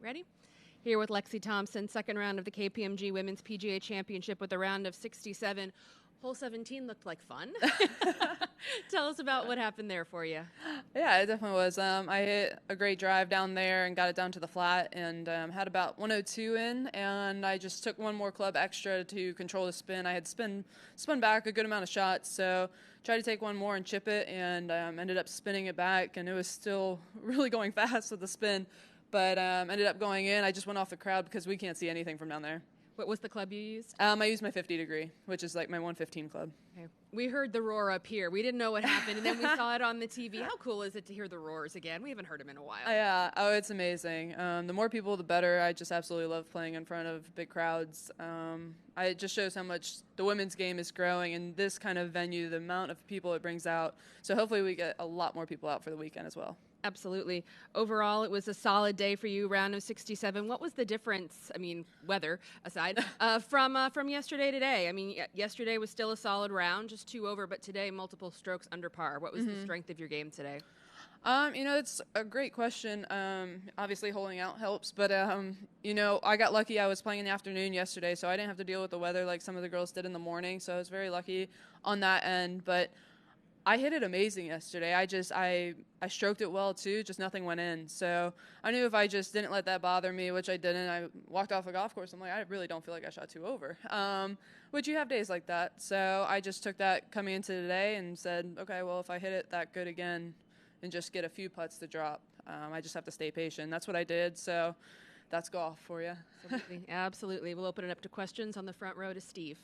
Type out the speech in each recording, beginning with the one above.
Ready? Here with Lexi Thompson, second round of the KPMG Women's PGA Championship with a round of 67. Hole 17 looked like fun. Tell us about what happened there for you. Yeah, it definitely was. I hit a great drive down there and got it down to the flat and had about 102 in, and I just took one more club extra to control the spin. I had spun back a good amount of shots, so tried to take one more and chip it, and ended up spinning it back, and it was still really going fast with the spin, but ended up going in. I just went off the crowd because we can't see anything from down there. What was the club you used? I used my 50 degree, which is like my 115 club. Okay. We heard the roar up here. We didn't know what happened, and then we saw it on the TV. How cool is it to hear the roars again? We haven't heard them in a while. Yeah, oh, it's amazing. The more people, the better. I just absolutely love playing in front of big crowds. It just shows how much the women's game is growing, and this kind of venue, the amount of people it brings out. So hopefully we get a lot more people out for the weekend as well. Absolutely. Overall, it was a solid day for you, round of 67. What was the difference, I mean, weather aside, from yesterday to today? I mean, yesterday was still a solid round, just 2 over, but today multiple strokes under par. What was the strength of your game today? It's a great question. Obviously holding out helps, but, I got lucky. I was playing in the afternoon yesterday, so I didn't have to deal with the weather like some of the girls did in the morning, so I was very lucky on that end, but I hit it amazing yesterday. I stroked it well too, just nothing went in. So I knew if I just didn't let that bother me, which I didn't, I walked off the golf course. I'm like, I really don't feel like I shot 2 over, which you have days like that. So I just took that coming into today and said, okay, well, if I hit it that good again and just get a few putts to drop, I just have to stay patient. That's what I did. So that's golf for you. Absolutely. Absolutely. We'll open it up to questions. On the front row to Steve.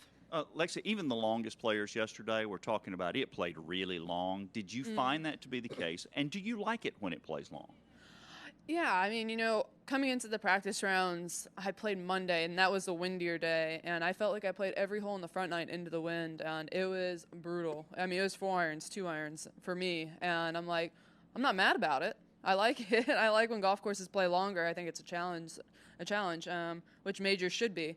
Lexi, even the longest players yesterday were talking about it played really long. Did you find that to be the case? And do you like it when it plays long? Yeah, I mean, coming into the practice rounds, I played Monday, and that was a windier day, and I felt like I played every hole in the front nine into the wind, and it was brutal. I mean, it was 4 irons, 2 irons for me, and I'm like, I'm not mad about it. I like it. I like when golf courses play longer. I think it's a challenge, which majors should be.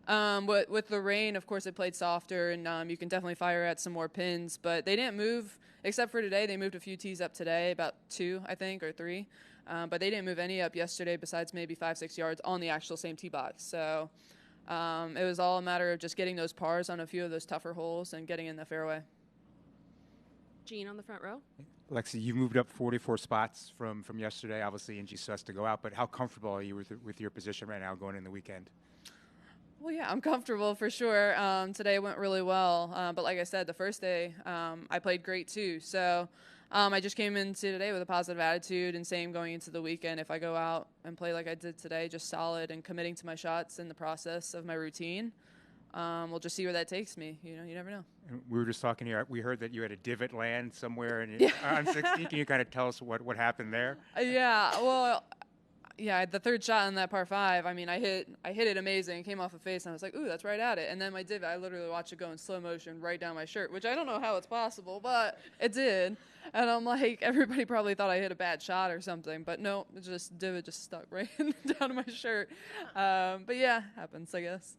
With the rain, of course, it played softer, and you can definitely fire at some more pins. But they didn't move, except for today. They moved a few tees up today, about 2, I think, or 3. But they didn't move any up yesterday besides maybe 5-6 yards on the actual same tee box. So it was all a matter of just getting those pars on a few of those tougher holes and getting in the fairway. Gene on the front row. Lexi, you've moved up 44 spots from yesterday. Obviously, Angie Suss to go out. But how comfortable are you with your position right now going in the weekend? Well, yeah, I'm comfortable for sure. Today went really well. But like I said, the first day I played great too. So I just came into today with a positive attitude, and same going into the weekend. If I go out and play like I did today, just solid and committing to my shots in the process of my routine, we'll just see where that takes me. You never know. We were just talking here. We heard that you had a divot land somewhere on 16. Can you kind of tell us what happened there? Yeah, well, yeah, the third shot on that par 5, I mean, I hit it amazing. It came off the face, and I was like, ooh, that's right at it. And then my divot, I literally watched it go in slow motion right down my shirt, which I don't know how it's possible, but it did. And I'm like, everybody probably thought I hit a bad shot or something, but no, divot just stuck right down my shirt. But yeah, happens, I guess.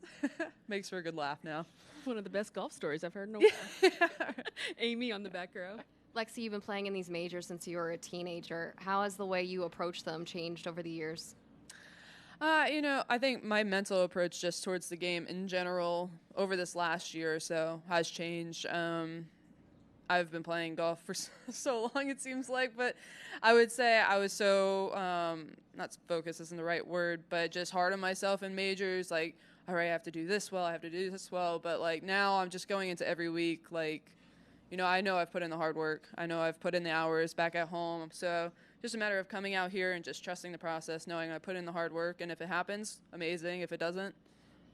Makes for a good laugh now. One of the best golf stories I've heard in a while. Amy on the back row. Lexi, you've been playing in these majors since you were a teenager. How has the way you approach them changed over the years? I think my mental approach just towards the game in general over this last year or so has changed. I've been playing golf for so long, it seems like, but I would say I was so, not focused isn't the right word, but just hard on myself in majors, like, all right, I have to do this well, I have to do this well, but like now I'm just going into every week, like, I know I've put in the hard work. I know I've put in the hours back at home. So just a matter of coming out here and just trusting the process, knowing I put in the hard work. And if it happens, amazing. If it doesn't,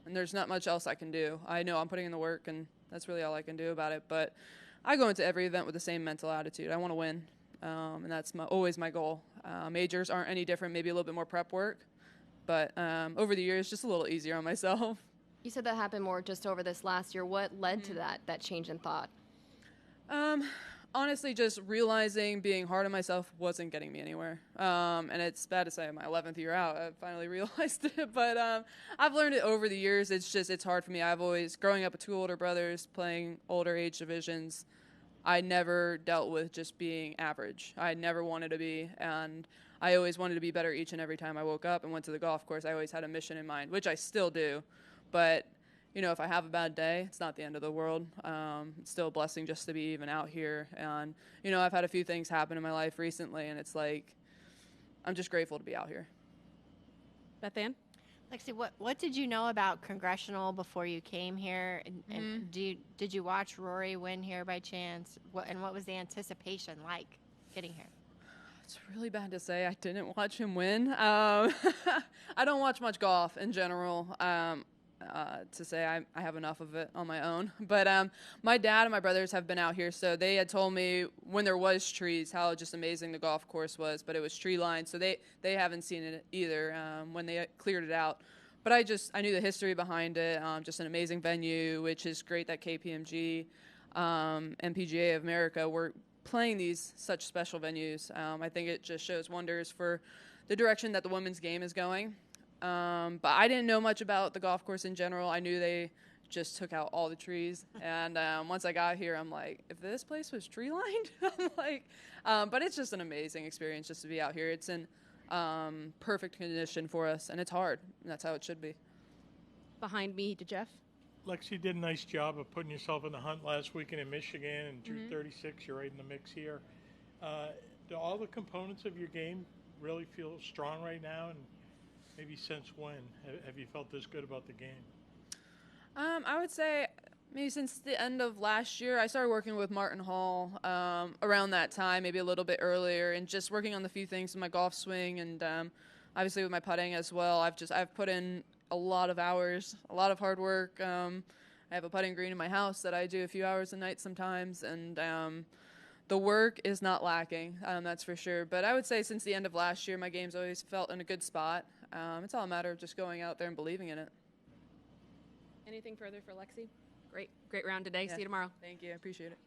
and there's not much else I can do. I know I'm putting in the work, and that's really all I can do about it. But I go into every event with the same mental attitude. I want to win, and that's always my goal. Majors aren't any different, maybe a little bit more prep work. But over the years, just a little easier on myself. You said that happened more just over this last year. What led to that change in thought? Honestly, just realizing being hard on myself wasn't getting me anywhere. And it's bad to say my 11th year out, I finally realized it. But I've learned it over the years. It's hard for me. Growing up with 2 older brothers, playing older age divisions, I never dealt with just being average. I never wanted to be, and I always wanted to be better each and every time I woke up and went to the golf course. I always had a mission in mind, which I still do. But, you know, if I have a bad day, it's not the end of the world. It's still a blessing just to be even out here. And, you know, I've had a few things happen in my life recently, and it's like, I'm just grateful to be out here. Beth Ann? Lexi, what did you know about Congressional before you came here? And did you watch Rory win here by chance? And what was the anticipation like getting here? It's really bad to say I didn't watch him win. I don't watch much golf in general. To say I have enough of it on my own. But my dad and my brothers have been out here, so they had told me when there was trees how just amazing the golf course was, but it was tree lined, so they haven't seen it either when they cleared it out. But I knew the history behind it, just an amazing venue, which is great that KPMG and PGA of America were playing these such special venues. I think it just shows wonders for the direction that the women's game is going. But I didn't know much about the golf course in general. I knew they just took out all the trees. And once I got here, I'm like, if this place was tree lined, I'm like, but it's just an amazing experience just to be out here. It's in perfect condition for us, and it's hard. And that's how it should be. Behind me to Jeff. Lexi did a nice job of putting yourself in the hunt last weekend in Michigan, and drew 36. You're right in the mix here. Do all the components of your game really feel strong right now? And maybe since when have you felt this good about the game? I would say maybe since the end of last year. I started working with Martin Hall around that time, maybe a little bit earlier, and just working on the few things in my golf swing and obviously with my putting as well. I've put in a lot of hours, a lot of hard work. I have a putting green in my house that I do a few hours a night sometimes, and the work is not lacking, that's for sure. But I would say since the end of last year, my game's always felt in a good spot. It's all a matter of just going out there and believing in it. Anything further for Lexi? Great round today. Yeah. See you tomorrow. Thank you. I appreciate it.